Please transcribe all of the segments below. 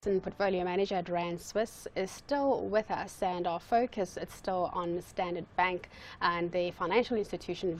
Portfolio Manager at Rand Swiss is still with us, and our focus is still on Standard Bank, and the financial institution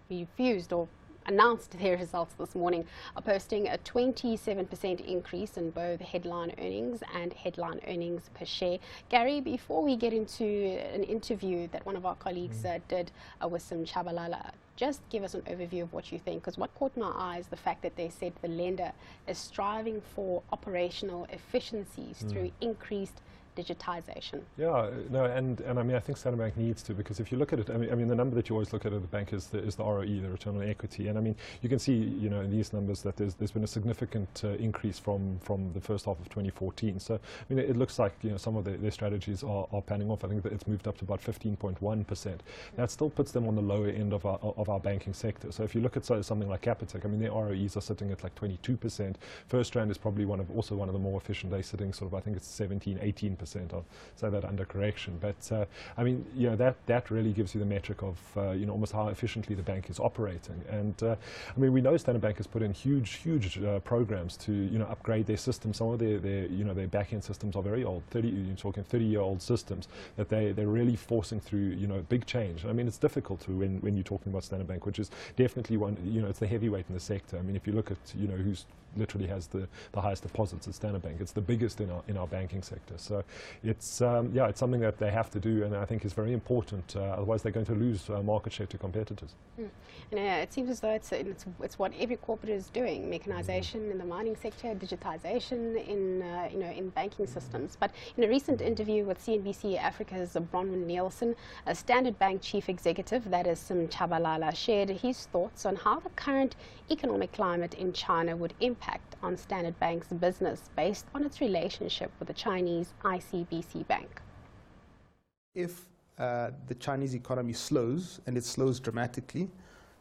refused or announced their results this morning, are posting a 27% increase in both headline earnings and headline earnings per share. Gary, before we get into an interview that one of our colleagues did with some Chabalala, just give us an overview of what you think, because what caught my eye is the fact that they said the lender is striving for operational efficiencies through increased digitization. Yeah, no, and I mean, I think Standard Bank needs to, because if you look at it, I mean, the number that you always look at the bank is the ROE, the return on equity, and I mean, you can see, you know, in these numbers that there's been a significant increase from the first half of 2014. So, I mean, it looks like, you know, some of their strategies are panning off. I think that it's moved up to about 15.1%. That still puts them on the lower end of our banking sector. So, if you look at something like Capitec, I mean, their ROEs are sitting at like 22%. FirstRand is probably also one of the more efficient. They're sitting sort of, I think it's 17-18%. I'll say that under correction, but I mean, you know, that really gives you the metric of you know, almost how efficiently the bank is operating. And I mean, we know Standard Bank has put in huge programs to, you know, upgrade their systems. Some of their you know, their back-end systems are very old, you're talking 30-year-old systems that they're really forcing through, you know, big change. I mean, it's difficult to when you're talking about Standard Bank, which is definitely one, you know, it's the heavyweight in the sector. I mean, if you look at, you know, who's literally has the highest deposits at Standard Bank, it's the biggest in our banking sector. So it's yeah, it's something that they have to do, and I think is very important. Otherwise, they're going to lose market share to competitors. And it seems as though it's what every corporate is doing: mechanization in the mining sector, digitization in you know, in banking systems. But in a recent interview with CNBC Africa's Bronwyn Nielsen, a Standard Bank chief executive, that is Sim Chabalala, shared his thoughts on how the current economic climate in China would impact on Standard Bank's business based on its relationship with the Chinese ICBC Bank. If the Chinese economy slows, and it slows dramatically,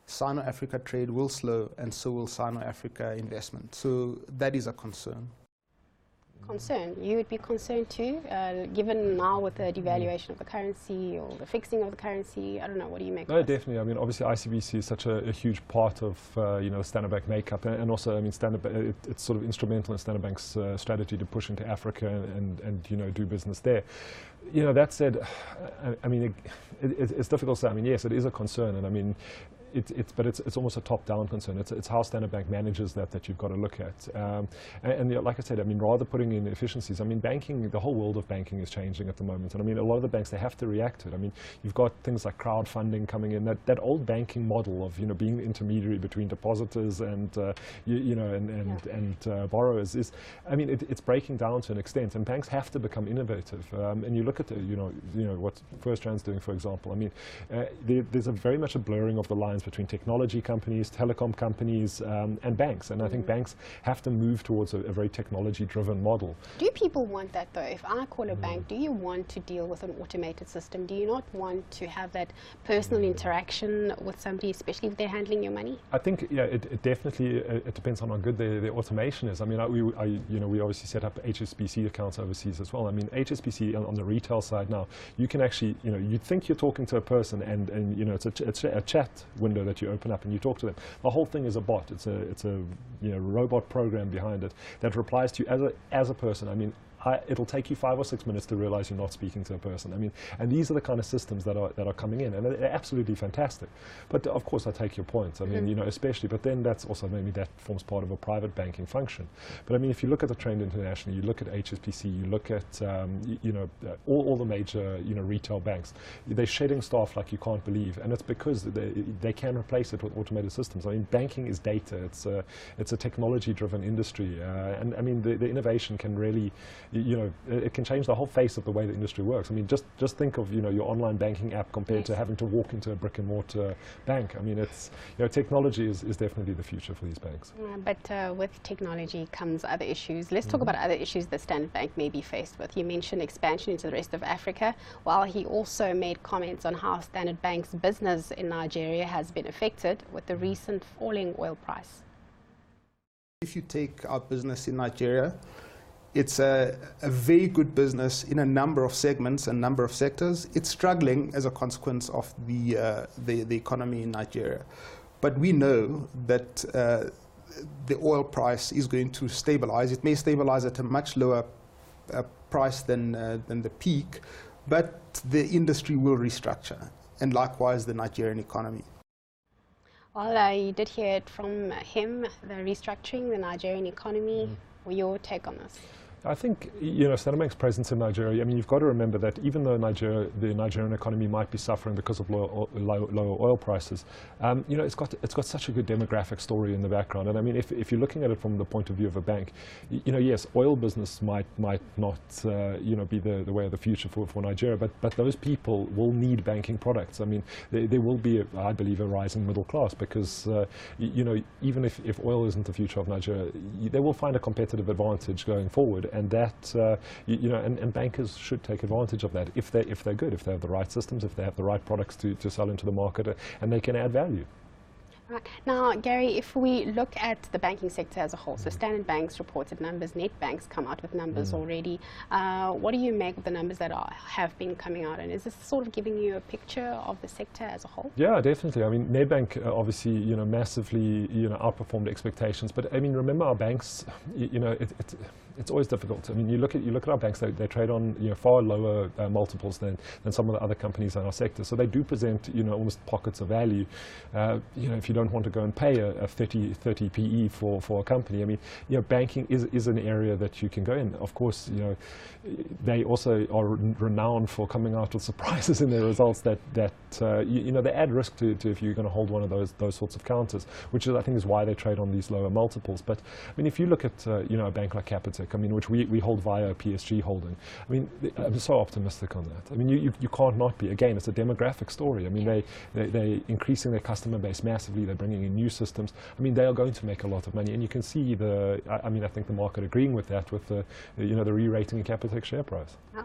Sino-Africa trade will slow, and so will Sino-Africa investment. So that is a concern. Concern. You would be concerned too, given now with the devaluation of the currency or the fixing of the currency. I don't know. What do you make? No, definitely. I mean, obviously, ICBC is such a huge part of you know, Standard Bank makeup, and also, I mean, it's sort of instrumental in Standard Bank's strategy to push into Africa and you know, do business there. You know, that said, I mean, it's difficult to say. I mean, yes, it is a concern, and I mean, but it's almost a top-down concern. It's how Standard Bank manages that you've got to look at. And you know, like I said, I mean, rather putting in efficiencies, I mean, banking, the whole world of banking is changing at the moment. And I mean, a lot of the banks, they have to react to it. I mean, you've got things like crowdfunding coming in. That old banking model of, you know, being the intermediary between depositors and you know, and borrowers is, I mean, it's breaking down to an extent. And banks have to become innovative. And you look at the, you know what FirstRand's doing, for example. I mean, there's very much a blurring of the lines between technology companies, telecom companies, and banks. And I think banks have to move towards a very technology-driven model. Do people want that, though? If I call a bank, do you want to deal with an automated system? Do you not want to have that personal interaction with somebody, especially if they're handling your money? I think, yeah, it definitely it depends on how good the automation is. I mean, you know, we obviously set up HSBC accounts overseas as well. I mean, HSBC on the retail side now, you can actually, you know, you'd think you're talking to a person, and you know, it's a chat window that you open up and you talk to them. The whole thing is a bot. It's a you know, robot program behind it that replies to you as a person. I mean, it'll take you 5 or 6 minutes to realize you're not speaking to a person. I mean, and these are the kind of systems that are coming in, and they're absolutely fantastic. But of course, I take your point. I mean, you know, especially, but then that's also, maybe that forms part of a private banking function. But I mean, if you look at the trend internationally, you look at HSBC, you look at you know, all the major, you know, retail banks, they're shedding staff like you can't believe, and it's because they can replace it with automated systems. I mean, banking is data. It's a technology-driven industry, and I mean, the innovation can really, you know, it can change the whole face of the way the industry works. I mean, just think of, you know, your online banking app compared to having to walk into a brick and mortar bank. I mean, it's, you know, technology is definitely the future for these banks. But with technology comes other issues. Let's talk about other issues that Standard Bank may be faced with. You mentioned expansion into the rest of Africa, while he also made comments on how Standard Bank's business in Nigeria has been affected with the recent falling oil price. If you take our business in Nigeria, it's a very good business in a number of segments and number of sectors. It's struggling as a consequence of the economy in Nigeria. But we know that the oil price is going to stabilize. It may stabilize at a much lower price than the peak, but the industry will restructure, and likewise the Nigerian economy. Well, you did hear it from him, the restructuring, the Nigerian economy. Your take on this? I think, you know, Standard Bank's presence in Nigeria, I mean, you've got to remember that even though the Nigerian economy might be suffering because of lower oil prices, you know, it's got such a good demographic story in the background. And I mean, if you're looking at it from the point of view of a bank, you know, yes, oil business might not, you know, be the way of the future for Nigeria, but those people will need banking products. I mean, there will be, I believe, a rising middle class because, you know, even if oil isn't the future of Nigeria, they will find a competitive advantage going forward. And that, you know, and bankers should take advantage of that if they're good, if they have the right systems, if they have the right products to sell into the market, and they can add value. Right. Now, Gary, if we look at the banking sector as a whole, so Standard Bank's reported numbers, Net Bank's come out with numbers already. What do you make of the numbers that have been coming out, and is this sort of giving you a picture of the sector as a whole? Yeah, definitely. I mean, Nedbank obviously, you know, massively, you know, outperformed expectations. But I mean, remember our banks, you know, it's always difficult. I mean, you look at our banks; they trade on, you know, far lower multiples than some of the other companies in our sector. So they do present, you know, almost pockets of value. You know, if you don't want to go and pay a 30 PE for a company, I mean, you know, banking is an area that you can go in. Of course, you know, they also are renowned for coming out with surprises in their results that you know, they add risk to if you're going to hold one of those sorts of counters, which is, I think, is why they trade on these lower multiples. But I mean, if you look at you know, a bank like Capitec, I mean, which we hold via a PSG holding, I mean, I'm so optimistic on that. I mean, you can't not be. Again, it's a demographic story. I mean, they're increasing their customer base massively. They're bringing in new systems. I mean, they are going to make a lot of money, and you can see I mean, I think the market agreeing with that, with the, you know, the re-rating in Capitec share price.